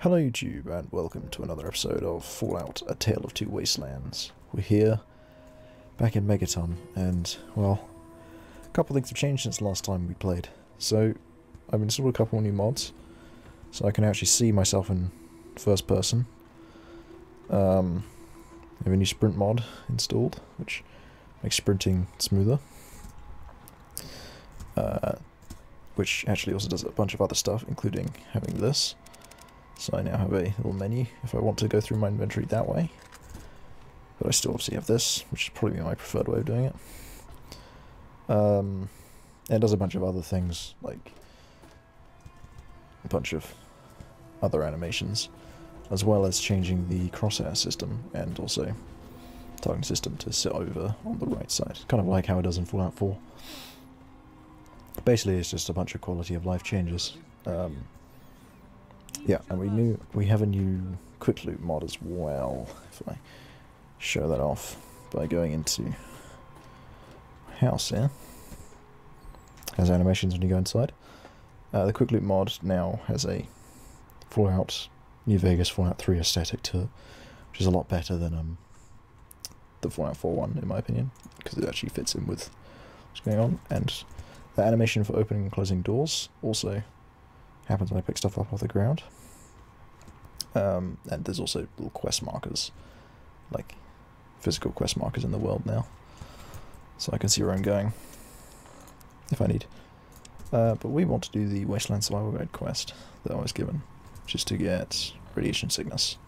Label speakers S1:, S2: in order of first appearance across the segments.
S1: Hello YouTube and welcome to another episode of Fallout: A Tale of Two Wastelands. We're here, back in Megaton, and, well, a couple things have changed since the last time we played. So, I've installed a couple new mods, so I can actually see myself in first person. I have a new sprint mod installed, which makes sprinting smoother. Which actually also does a bunch of other stuff, including having this. So I now have a little menu if I want to go through my inventory that way. But I still obviously have this, which is probably my preferred way of doing it. And it does a bunch of other things, like a bunch of other animations, as well as changing the crosshair system and also targeting system to sit over on the right side. Kind of like how it does in Fallout 4. Basically, it's just a bunch of quality of life changes. Yeah, and we have a new quick loot mod as well. If I show that off by going into house here, has animations when you go inside. The quick loot mod now has a Fallout New Vegas Fallout 3 aesthetic to it, which is a lot better than the Fallout 4 one in my opinion, because it actually fits in with what's going on. And the animation for opening and closing doors also happens when I pick stuff up off the ground. And there's also little quest markers, like physical quest markers in the world now, so I can see where I'm going if I need. But we want to do the Wasteland Survival Guide quest that I was given, which is to get radiation sickness.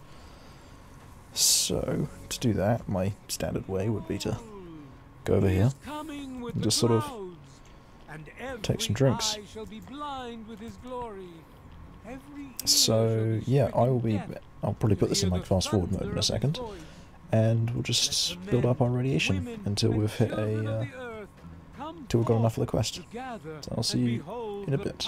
S1: So to do that, my standard way would be to go over here and just sort of take some drinks. So yeah, I'll probably put this in like fast forward mode in a second, and we'll just build up our radiation until we've hit till we've got enough for the quest. So I'll see you in a bit.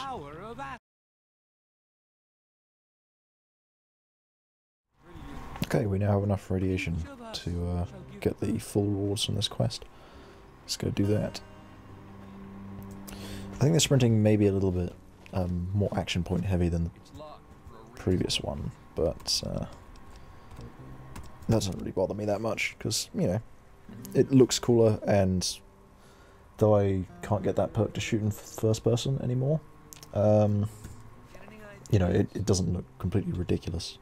S1: Okay, we now have enough radiation to get the full rewards from this quest. Let's go do that. I think the sprinting may be a little bit more action point heavy than the previous one, but that doesn't really bother me that much, because, you know, it looks cooler, and though I can't get that perk to shoot in first person anymore, you know, it doesn't look completely ridiculous.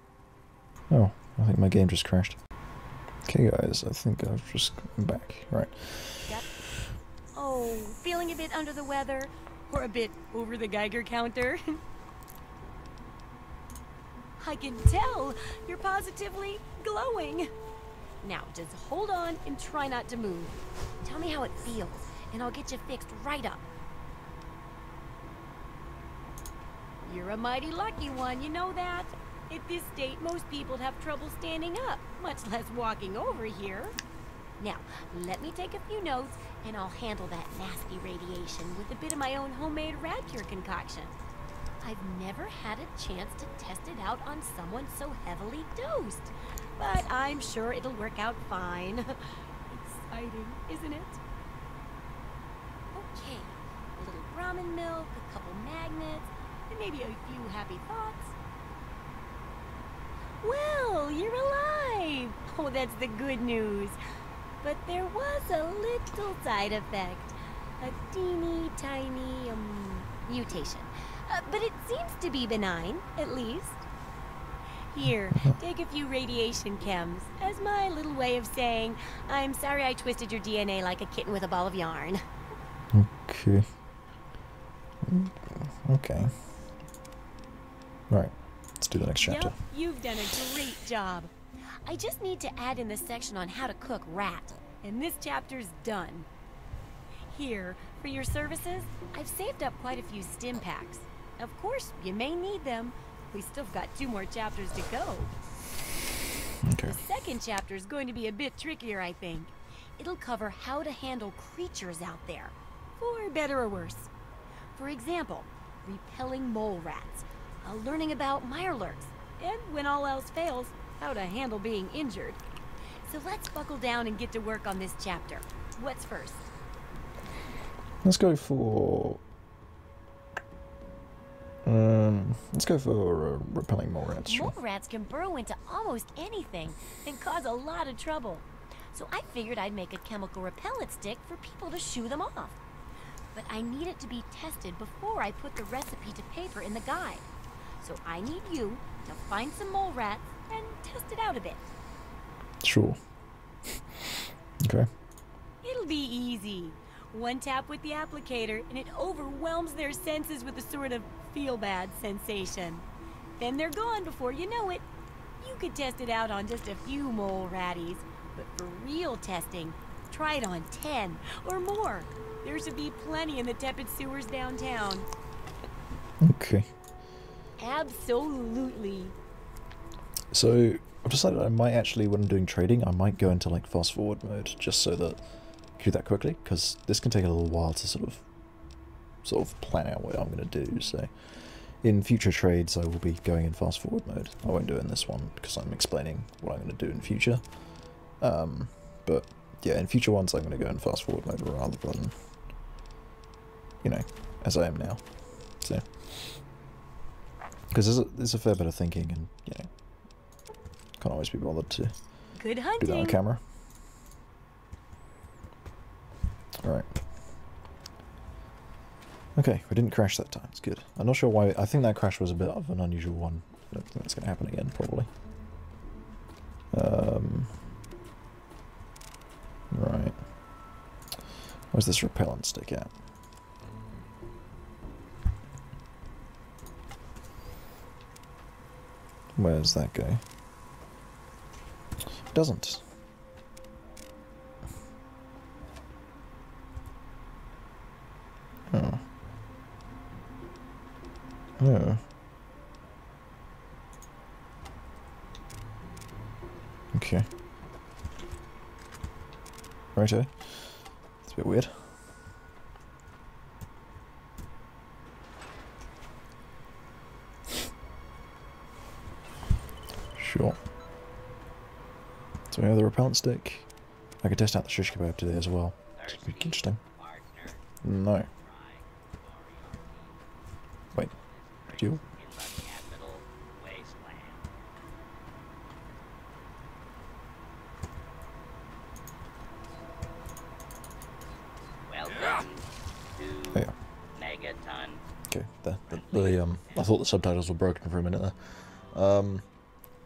S1: Oh, I think my game just crashed. Okay guys, I think I've just come back. Right.
S2: Oh, feeling a bit under the weather? Or a bit over the Geiger counter? I can tell you're positively glowing. Now, just hold on and try not to move. Tell me how it feels, and I'll get you fixed right up. You're a mighty lucky one, you know that? At this state, most people have trouble standing up, much less walking over here. Now, let me take a few notes, and I'll handle that nasty radiation with a bit of my own homemade Radcure concoction. I've never had a chance to test it out on someone so heavily dosed, but I'm sure it'll work out fine. Exciting, isn't it? Okay, a little Brahmin milk, a couple magnets, and maybe a few happy thoughts. Well, you're alive! Oh, that's the good news. But there was a little side effect. A teeny tiny, mutation. But it seems to be benign, at least. Here, take a few radiation chems, as my little way of saying, I'm sorry I twisted your DNA like a kitten with a ball of yarn.
S1: Okay. Okay. Right, let's do the next chapter.
S2: Yep, you've done a great job. I just need to add in the section on how to cook rat, and this chapter's done. Here, for your services, I've saved up quite a few stim packs. Of course, you may need them. We still got 2 more chapters to go.
S1: Okay.
S2: The second chapter is going to be a bit trickier, I think. It'll cover how to handle creatures out there, for better or worse. For example, repelling mole rats, learning about mirelurks, and when all else fails, how to handle being injured. So let's buckle down and get to work on this chapter. What's first?
S1: Let's go for Let's go for repelling Molerats. Sure.
S2: Molerats can burrow into almost anything and cause a lot of trouble. So I figured I'd make a chemical repellent stick for people to shoo them off. But I need it to be tested before I put the recipe to paper in the guide. So I need you to find some mole rats and test it out a bit.
S1: Sure. Okay.
S2: It'll be easy. One tap with the applicator and it overwhelms their senses with a sort of feel-bad sensation. Then they're gone before you know it. You could test it out on just a few mole ratties, but for real testing, try it on 10 or more. There should be plenty in the Tepid Sewers downtown.
S1: Okay.
S2: Absolutely.
S1: So I've decided I might actually, when I'm doing trading, I might go into like fast forward mode just so that I can do that quickly, because this can take a little while to sort of plan out what I'm going to do. So in future trades I will be going in fast forward mode. I won't do it in this one because I'm explaining what I'm going to do in future. But yeah, in future ones I'm going to go in fast forward mode rather than, you know, as I am now. So because there's a fair bit of thinking, and you know, can't always be bothered to
S2: Good
S1: do
S2: hunting.
S1: that on camera. Alright. Okay, we didn't crash that time. It's good. I'm not sure why. I think that crash was a bit of an unusual one. I don't think that's going to happen again, probably. Right. Where's this repellent stick at? Where's that go? It doesn't. Oh. Oh. Okay. Righto. It's a bit weird. Sure. So we have the repellent stick. I could test out the shish kebab today as well. It's interesting. No. Wait. You? Oh, yeah. Okay, I thought the subtitles were broken for a minute there.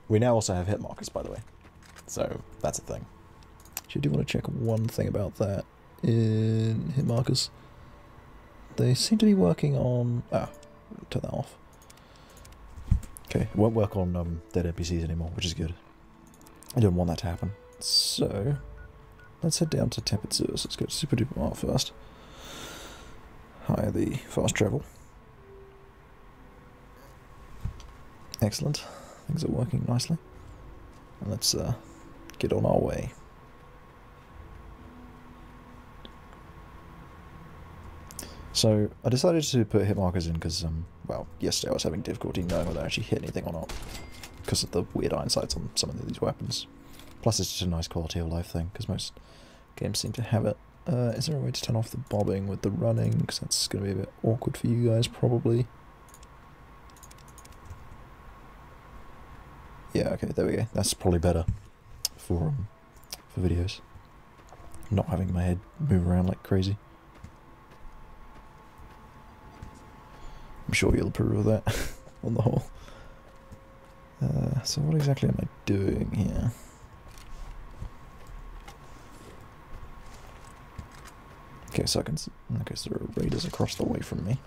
S1: We now also have hit markers, by the way. So, that's a thing. Actually, I do want to check one thing about that in hit markers. They seem to be working on... turn that off. Okay, it won't work on dead NPCs anymore, which is good. I didn't want that to happen. So, let's head down to Tepid Sewers. Let's go to Super Duper Mart first. Hire the fast travel. Excellent. Things are working nicely. And let's get on our way. So, I decided to put hit markers in because, well, yesterday I was having difficulty knowing whether I actually hit anything or not because of the weird iron sights on some of these weapons. Plus, it's just a nice quality of life thing because most games seem to have it. Is there a way to turn off the bobbing with the running? Because that's going to be a bit awkward for you guys, probably. Yeah, okay, there we go. That's probably better for videos. Not having my head move around like crazy. I'm sure you'll approve of that on the whole. So what exactly am I doing here? Okay, so I can see, okay, so there are raiders across the way from me.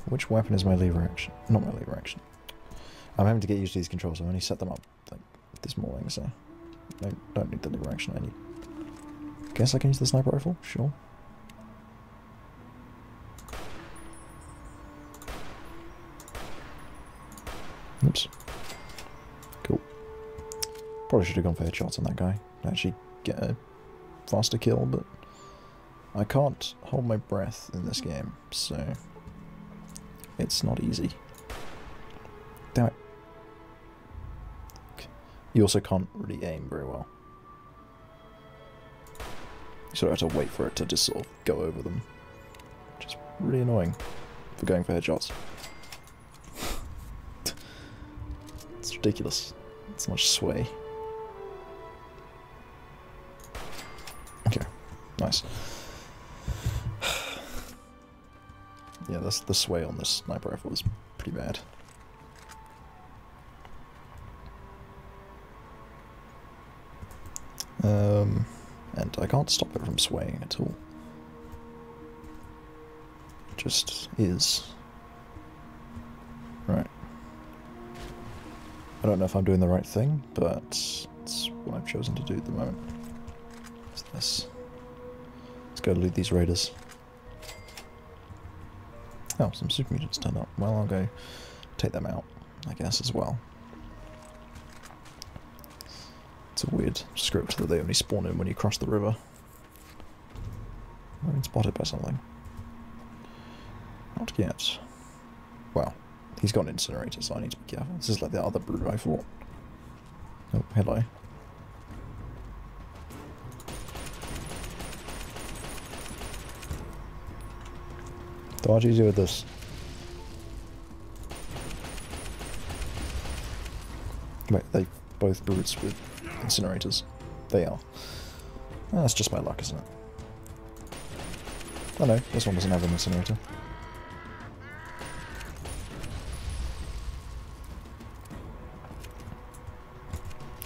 S1: Which weapon is my lever action? Not my lever action. I'm having to get used to these controls. I've only set them up like this morning, so I don't need the lever action. I need. Guess I can use the sniper rifle. Sure. Oops. Cool. Probably should have gone for headshots on that guy. Actually get a faster kill, but I can't hold my breath in this game, so it's not easy. Damn it. You also can't really aim very well. You sort of have to wait for it to just sort of go over them. Which is really annoying for going for headshots. It's ridiculous. It's so much sway. Okay, nice. Yeah, the sway on this sniper rifle is pretty bad. And I can't stop it from swaying at all. It just is. Right. I don't know if I'm doing the right thing, but it's what I've chosen to do at the moment. What's this? Let's go loot these raiders. Oh, some super mutants turned up. Well, I'll go take them out, I guess, as well. It's a weird script that they only spawn in when you cross the river. I've been spotted by something. Not yet. Well, he's got an incinerator, so I need to be careful. This is like the other brute I fought. Oh, hello. What do you do with this? Wait, they both brutes with incinerators. They are. Oh, that's just my luck, isn't it? Oh no, this one doesn't have an incinerator.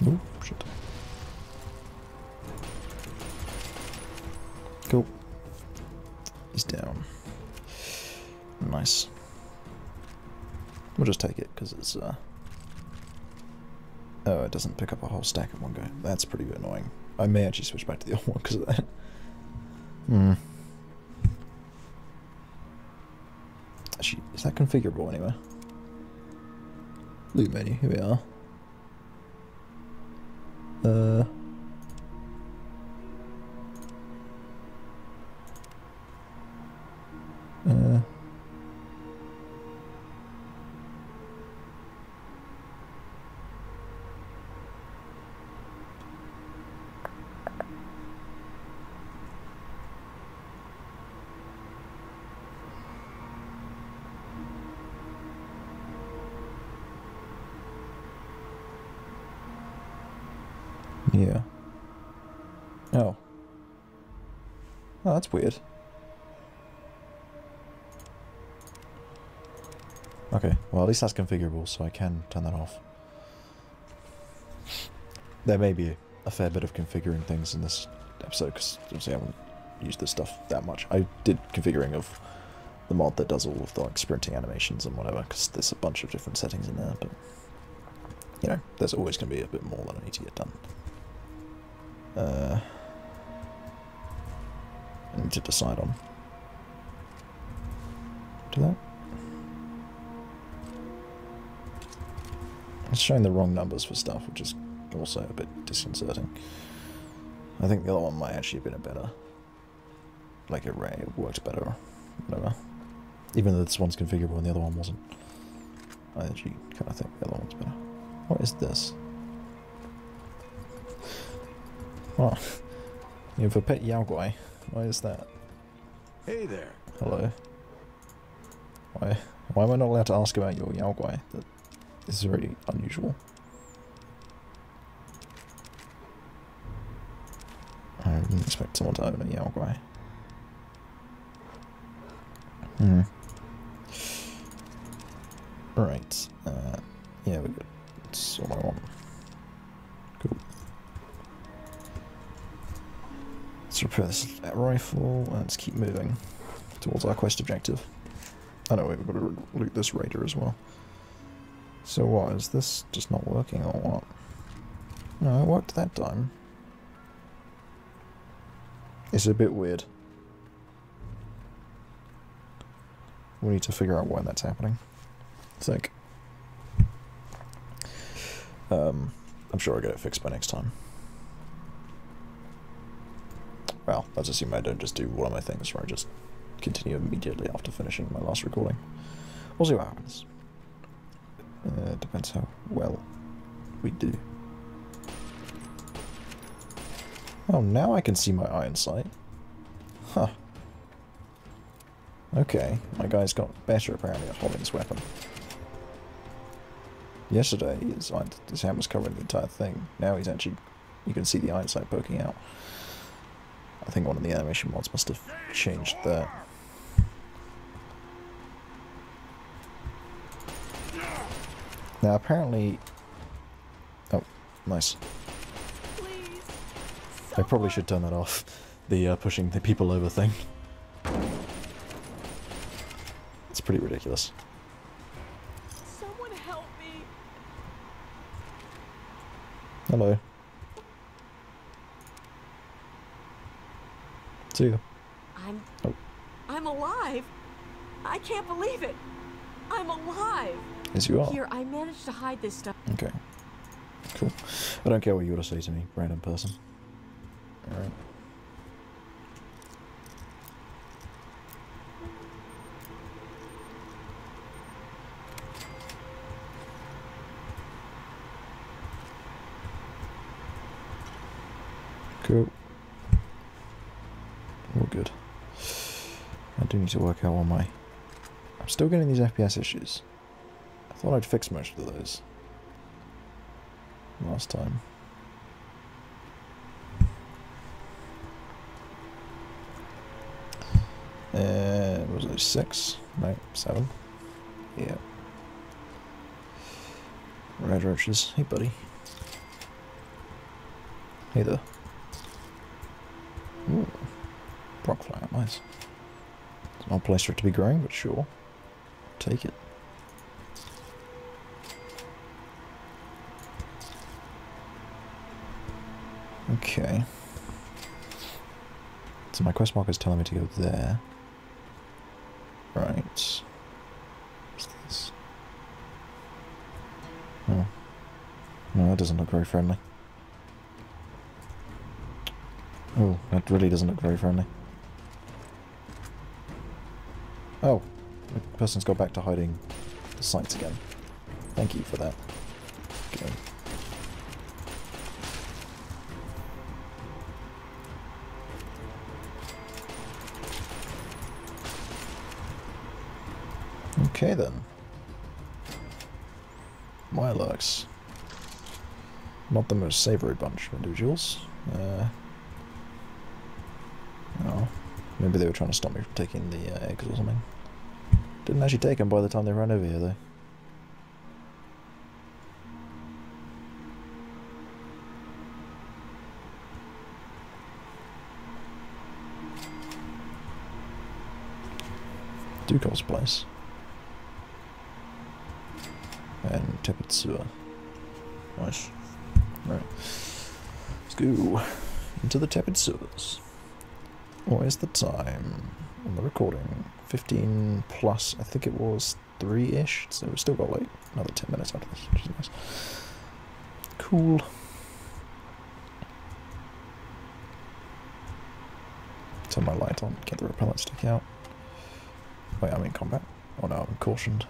S1: Oh, shit. Cool. He's down. Nice. We'll just take it, because it's, oh, it doesn't pick up a whole stack at one go. That's pretty annoying. I may actually switch back to the old one because of that. Hmm. Actually, is that configurable anywhere? Loot menu, here we are. Yeah. Oh. Oh, that's weird. Okay, well at least that's configurable, so I can turn that off. There may be a fair bit of configuring things in this episode, because obviously I haven't used this stuff that much. I did configuring of the mod that does all of the like, sprinting animations and whatever, because there's a bunch of different settings in there, but you know, there's always going to be a bit more that I need to get done. I need to decide on. Do that? It's showing the wrong numbers for stuff, which is also a bit disconcerting. I think the other one might actually have been a better, like array, it worked better, or whatever. Even though this one's configurable and the other one wasn't. I actually kind of think the other one's better. What is this? Oh, you have a pet Yaogwai. Why is that?
S3: Hey there.
S1: Hello. Why am I not allowed to ask about your Yaogwai? That is very unusual. I didn't expect someone to own a Yaogwai. Hmm. Right. Yeah, we're good. That's all I want. Cool. Let's repair this rifle and let's keep moving towards our quest objective. Oh no, wait, we've got to loot this raider as well. So what, is this just not working or what? No, it worked that time. It's a bit weird. We need to figure out why that's happening. I think. I'm sure I'll get it fixed by next time. Well, let's assume I don't just do one of my things where I just continue immediately after finishing my last recording. We'll see what happens. Depends how well we do. Oh, now I can see my iron sight. Huh. Okay, my guy's got better apparently at holding his weapon. Yesterday, his hand was covering the entire thing. Now he's actually, you can see the eyesight poking out. I think one of the animation mods must have changed that. Now apparently... Oh, nice.
S2: Please,
S1: I probably should turn that off. The pushing the people over thing. It's pretty ridiculous.
S2: someone help me.
S1: Hello. See ya.
S4: I'm alive. I can't believe it. I'm alive.
S1: Yes, you are.
S4: Here, I managed to hide this stuff.
S1: Okay. Cool. I don't care what you want to say to me, random person. Alright. Cool. All good. I do need to work out on my... I'm still getting these FPS issues. I thought I'd fix most of those last time. Was it 6? No, 7. Yeah. Red roaches. Hey, buddy. Hey there. Ooh. Rock flower, nice. It's not a place for it to be growing, but sure. Take it. Okay. So my quest marker is telling me to go there. Right. What's this? Oh. No, that doesn't look very friendly. Oh, that really doesn't look very friendly. Oh, the person's got back to hiding the sights again. Thank you for that. Okay. Okay then. Molerats. Not the most savoury bunch of individuals. Oh, maybe they were trying to stop me from taking the eggs or something. Didn't actually take them by the time they ran over here though. Cobbs place. And Tepid Sewer. Nice. Right. Let's go into the Tepid Sewers. Where's the time on the recording? 15 plus, I think it was 3-ish, so we've still got like another 10 minutes after this, which is nice. Cool. Turn my light on, get the repellent stick out. Wait, I'm in combat. Oh no, I'm cautioned.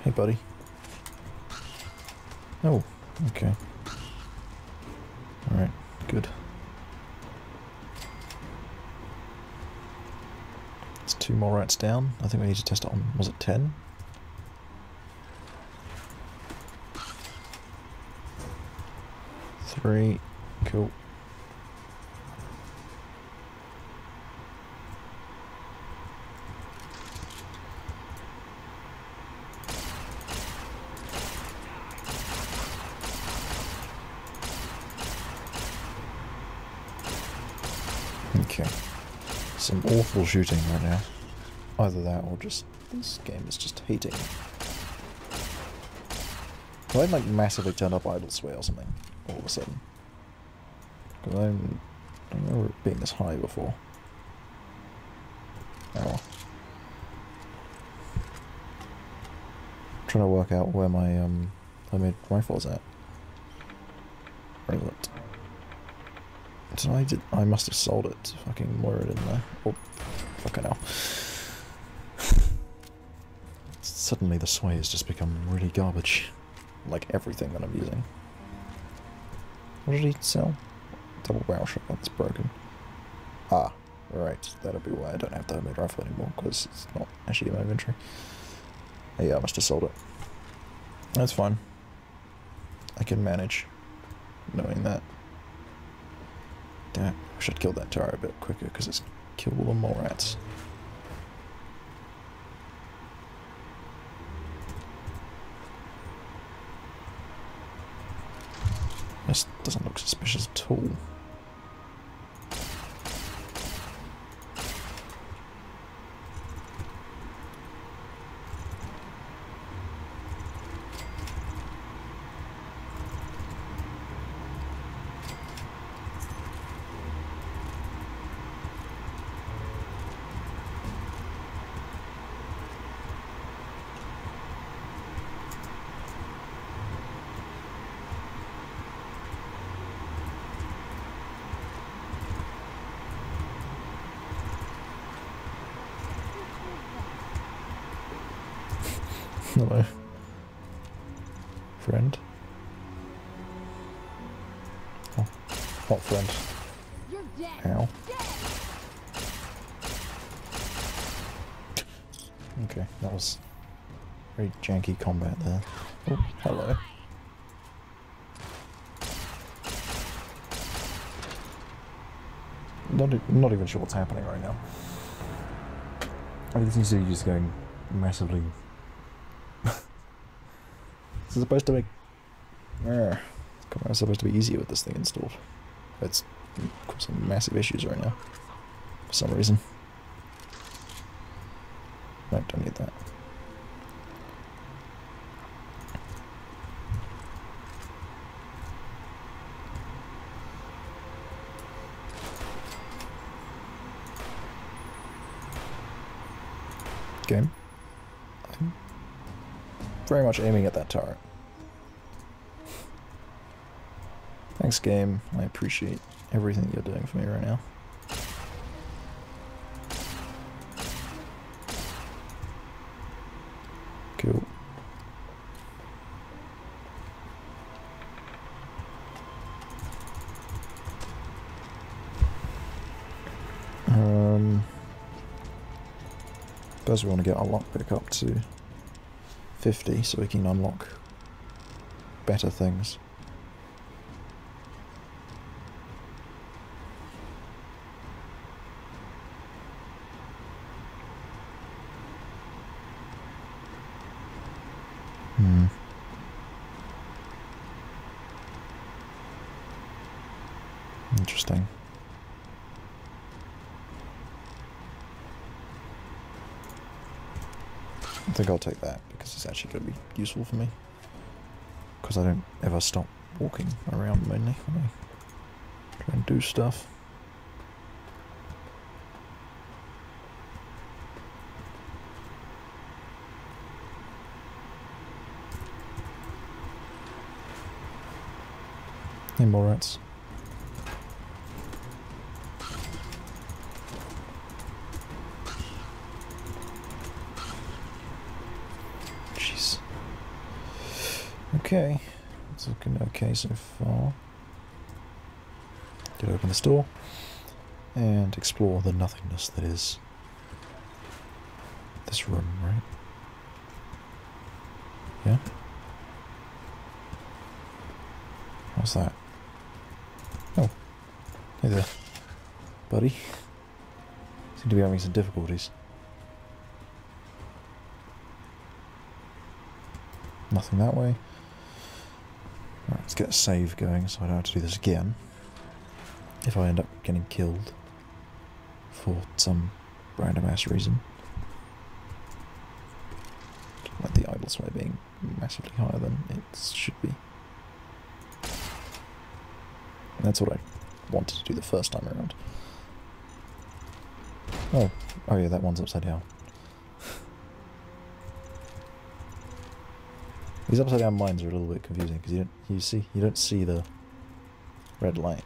S1: Hey buddy. Oh, okay. Alright, good. It's 2 Molerats down. I think we need to test it on, was it 10? Three. Cool. Okay. Some awful shooting right now. Either that or just this game is just hating. Well, I'd like massively turn up idle sway or something all of a sudden. Because I don't remember it being this high before. Oh well. I'm trying to work out where my homemade rifle is at. Where is it? So I must have sold it to fucking lure it in there. Oh, fucking hell. Suddenly the sway has just become really garbage. Like everything that I'm using. What did he sell? Double barrel shotgun that's broken. Ah, right. That'll be why I don't have the homemade rifle anymore, because it's not actually in my inventory. Yeah, I must have sold it. That's fine. I can manage knowing that. Damn it. I should kill that tower a bit quicker because it's killed all the Molerats. This doesn't look suspicious at all. Hello, friend. Oh, what friend? Ow. Okay, that was very janky combat there. Oh, hello. Not even sure what's happening right now. Everything seems to be just going massively. This is supposed to make. It's supposed to be easier with this thing installed. It's causing massive issues right now. For some reason. No, don't need that. Game. I'm very much aiming at that turret. Thanks, game. I appreciate everything you're doing for me right now. Cool. First we want to get our lockpick up to 50 so we can unlock better things. Interesting. I think I'll take that because it's actually going to be useful for me. Because I don't ever stop walking around mainly when I try and do stuff. Hey, Molerats. Jeez. Okay, it's looking okay so far. Get open this door and explore the nothingness that is this room, right? Yeah? What's that? Oh, hey there, buddy. Seem to be having some difficulties. Nothing that way. Right, let's get a save going so I don't have to do this again. If I end up getting killed for some random ass reason. Like the idle sway being massively higher than it should be. And that's what I wanted to do the first time around. Oh yeah, that one's upside down. These upside down mines are a little bit confusing because you don't see the red light.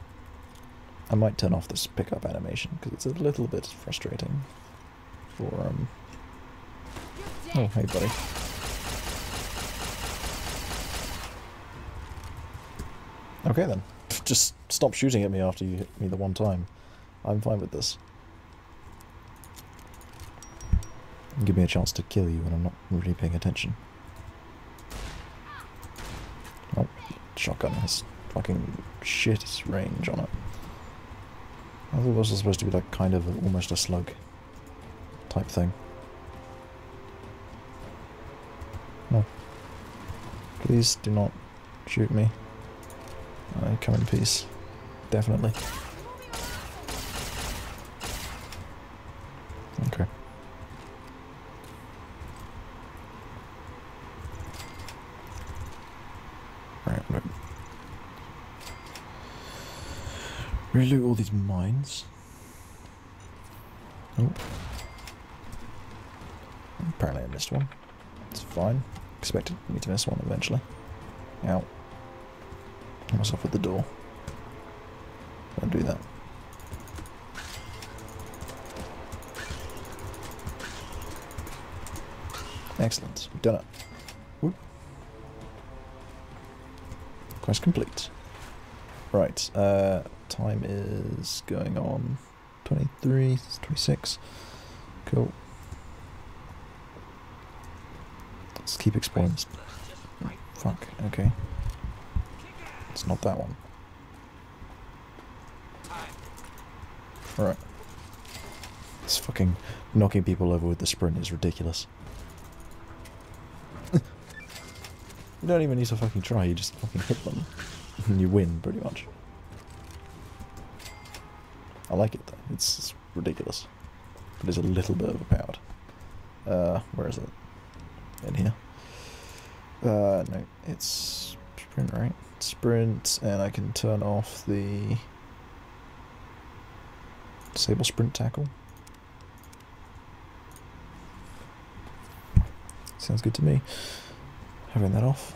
S1: I might turn off this pickup animation because it's a little bit frustrating for Oh, hey buddy. Okay then. Just stop shooting at me after you hit me the one time. I'm fine with this. Give me a chance to kill you when I'm not really paying attention. shotgun has fucking shit range on it. I thought it was supposed to be like kind of almost a slug type thing. No. Please do not shoot me. I come in peace. Definitely. Okay. Right, right. Reloot all these mines. Oh. Apparently I missed one. It's fine. Expected me to miss one eventually. Ow. I myself at the door. Don't do that. Excellent. We've done it. Whoop. Quest complete. Right. Time is going on 23, 26. Cool. Let's keep exploring this. Fuck, okay. It's not that one. Alright. This fucking knocking people over with the sprint is ridiculous. You don't even need to fucking try, you just fucking hit them. And you win, pretty much. I like it though, it's ridiculous. But it's a little bit overpowered. Where is it? In here. No, it's sprint, right? Sprint, and I can turn off the disable sprint tackle. Sounds good to me. Having that off.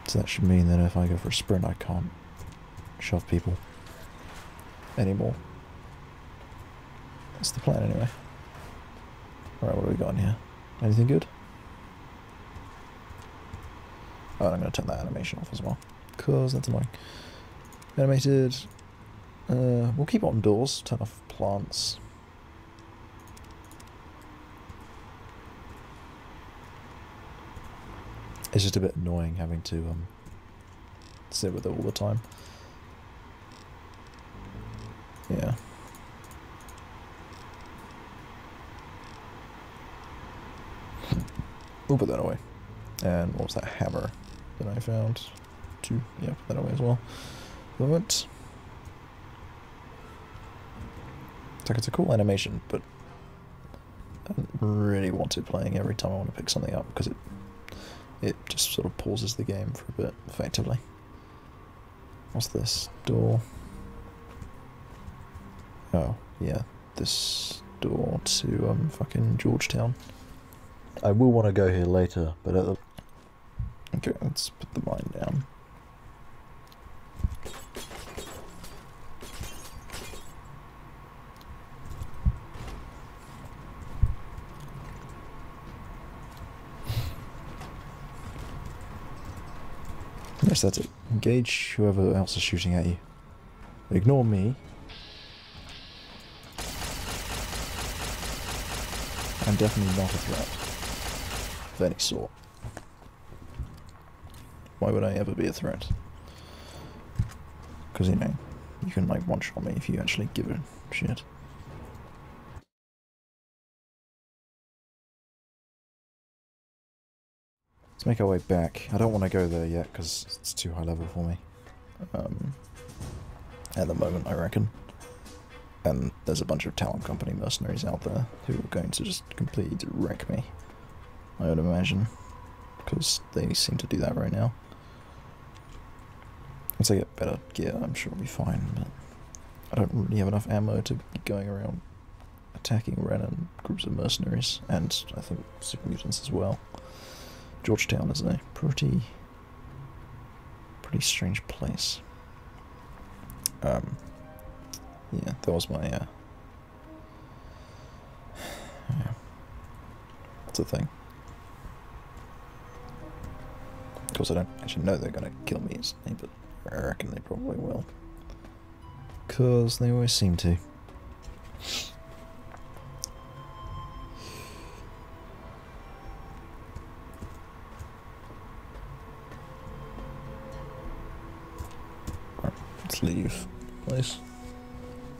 S1: So that should mean that if I go for a sprint, I can't shove people anymore. That's the plan anyway. Alright, what do we got in here? Anything good? Oh, and I'm going to turn that animation off as well, because that's annoying. Animated. We'll keep on doors, turn off plants. It's just a bit annoying having to sit with it all the time. Yeah. We'll put that away. And what was that hammer that I found? Two. Yeah, put that away as well. Love it. It's like it's a cool animation, but I don't really want it playing every time I want to pick something up because it just sort of pauses the game for a bit, effectively. What's this? Door. Oh, yeah. This door to fucking Georgetown. I will want to go here later, but okay, let's put the mine down. Yes, that's it. Engage whoever else is shooting at you. Ignore me. I'm definitely not a threat of any sort. Why would I ever be a threat? Because, you know, you can like one-shot me if you actually give a shit. Let's make our way back. I don't want to go there yet because it's too high level for me. At the moment, I reckon. And there's a bunch of Talon Company mercenaries out there who are going to just completely wreck me, I would imagine. Because they seem to do that right now. Once I get better gear, I'm sure I'll be fine, but I don't really have enough ammo to be going around attacking random groups of mercenaries, and I think super mutants as well. Georgetown is a pretty strange place. Yeah, that was my, yeah. That's the thing. Of course I don't actually know they're gonna kill me instantly, but I reckon they probably will. 'Cause they always seem to. Let's leave, please.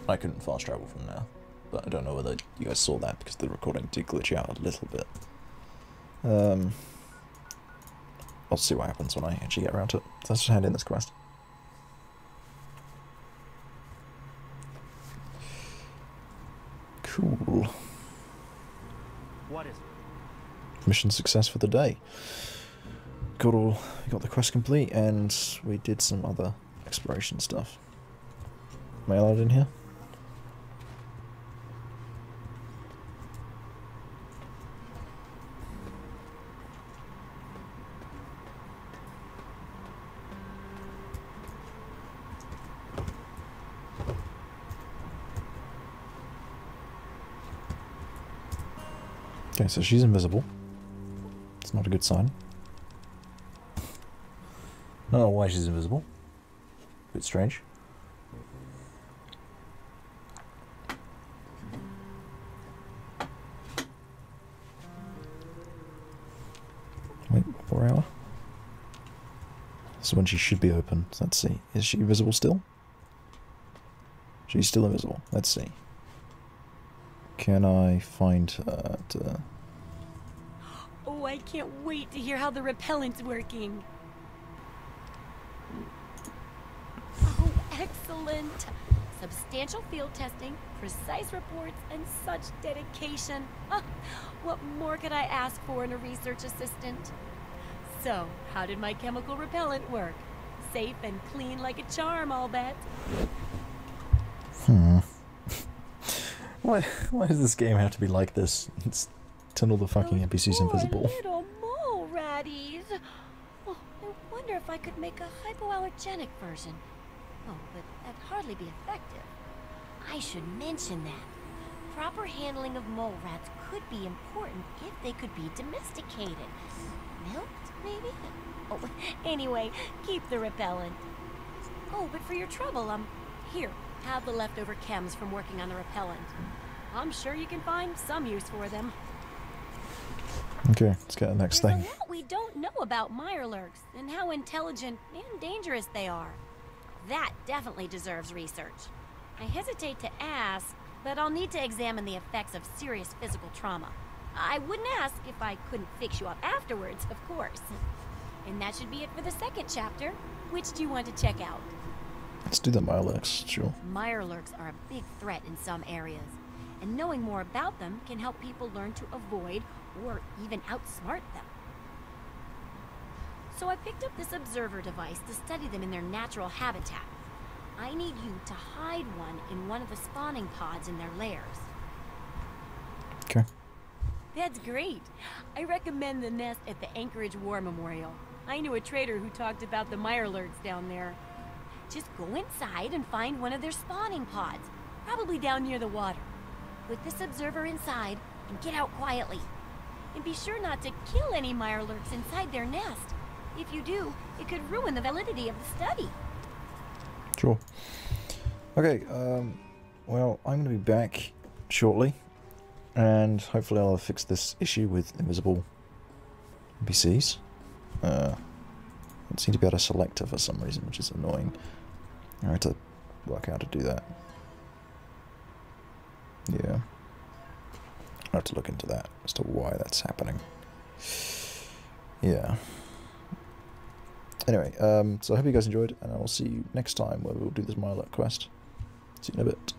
S1: I couldn't fast travel from now, but I don't know whether you guys saw that because the recording did glitch out a little bit. I'll see what happens when I actually get around to it. So let's just hand in this quest. Cool.
S5: What is it?
S1: Mission success for the day. Got the quest complete, and we did some other exploration stuff. Am I allowed in here? Okay, so she's invisible. It's not a good sign. I don't know why she's invisible. A bit strange. Wait, 4 hour? So when she should be open. So let's see. Is she visible still? She's still invisible. Let's see. Can I find her to...
S2: Oh, I can't wait to hear how the repellent's working. Oh, excellent. Substantial field testing, precise reports, and such dedication. Ah, what more could I ask for in a research assistant? So, how did my chemical repellent work? Safe and clean like a charm, I'll bet.
S1: Why does this game have to be like this? It's turn all the fucking NPCs invisible.
S2: Little Moleratties. Oh, I wonder if I could make a hypoallergenic version. Oh, but that'd hardly be effective. I should mention that. Proper handling of mole rats could be important if they could be domesticated. Milked, maybe? Oh, anyway, keep the repellent. Oh, but for your trouble, here, have the leftover chems from working on the repellent. I'm sure you can find some use for them.
S1: Okay, let's get to the next thing.
S2: There's a lot we don't know about Mirelurks and how intelligent and dangerous they are. That definitely deserves research. I hesitate to ask, but I'll need to examine the effects of serious physical trauma. I wouldn't ask if I couldn't fix you up afterwards, of course. And that should be it for the second chapter. Which do you want to check out?
S1: Let's do the Mirelurks, sure.
S2: Mirelurks are a big threat in some areas, and knowing more about them can help people learn to avoid or even outsmart them. So I picked up this observer device to study them in their natural habitat. I need you to hide one in one of the spawning pods in their lairs.
S1: Okay.
S2: That's great. I recommend the nest at the Anchorage War Memorial. I knew a trader who talked about the Mirelurks down there. Just go inside and find one of their spawning pods, probably down near the water. Put this observer inside and get out quietly. And be sure not to kill any Mirelurks inside their nest. If you do, it could ruin the validity of the study.
S1: Sure. Okay, well, I'm going to be back shortly, and hopefully I'll have fixed this issue with invisible NPCs. Don't seem to be able to select her for some reason, which is annoying. I have to work out how to do that. Yeah. I have to look into that as to why that's happening. Yeah. Anyway, so I hope you guys enjoyed, and I will see you next time where we'll do this Mirelurk quest. See you in a bit.